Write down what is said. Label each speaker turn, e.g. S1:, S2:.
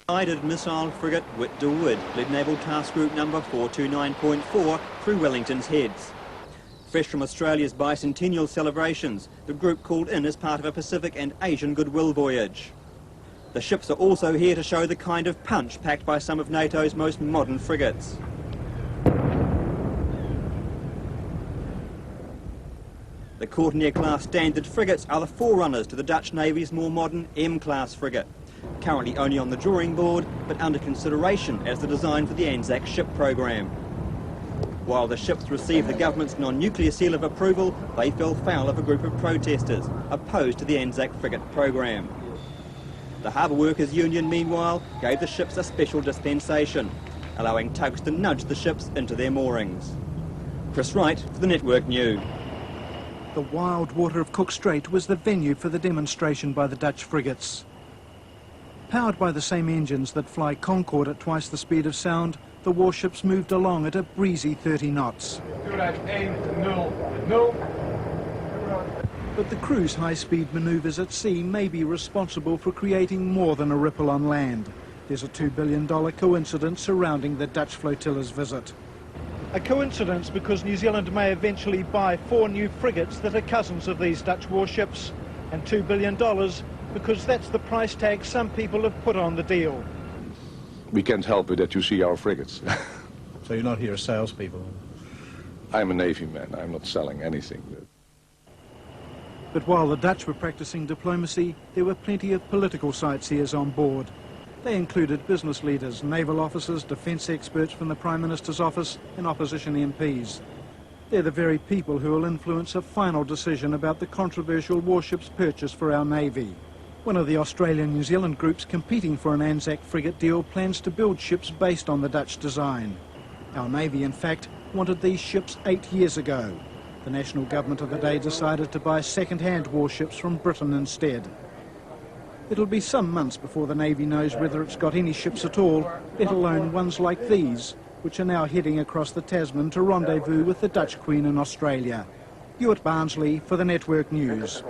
S1: Guided missile frigate Witt de Wood led Naval Task Group number 429.4 through Wellington's Heads. Fresh from Australia's bicentennial celebrations, the group called in as part of a Pacific and Asian goodwill voyage. The ships are also here to show the kind of punch packed by some of NATO's most modern frigates. The Courtinair-class Standard frigates are the forerunners to the Dutch Navy's more modern M-class frigate, currently only on the drawing board, but under consideration as the design for the Anzac ship program. While the ships received the government's non-nuclear seal of approval, they fell foul of a group of protesters opposed to the Anzac frigate program. The Harbour Workers Union, meanwhile, gave the ships a special dispensation, allowing tugs to nudge the ships into their moorings. Chris Wright for the Network News.
S2: The wild water of Cook Strait was the venue for the demonstration by the Dutch frigates. Powered by the same engines that fly Concorde at twice the speed of sound, the warships moved along at a breezy 30 knots. But the crew's high-speed manoeuvres at sea may be responsible for creating more than a ripple on land. There's a $2 billion coincidence surrounding the Dutch flotilla's visit. A coincidence because New Zealand may eventually buy 4 new frigates that are cousins of these Dutch warships, and $2 billion because that's the price tag some people have put on the deal.
S3: We can't help it that you see our frigates.
S4: So you're not here as salespeople?
S3: I'm a Navy man. I'm not selling anything.
S2: But while the Dutch were practicing diplomacy, there were plenty of political sightseers on board. They included business leaders, naval officers, defence experts from the Prime Minister's office and opposition MPs. They're the very people who will influence a final decision about the controversial warship's purchase for our Navy. One of the Australian-New Zealand groups competing for an Anzac frigate deal plans to build ships based on the Dutch design. Our Navy, in fact, wanted these ships 8 years ago. The national government of the day decided to buy second-hand warships from Britain instead. It'll be some months before the Navy knows whether it's got any ships at all, let alone ones like these, which are now heading across the Tasman to rendezvous with the Dutch Queen in Australia. Hewitt Barnsley for the Network News.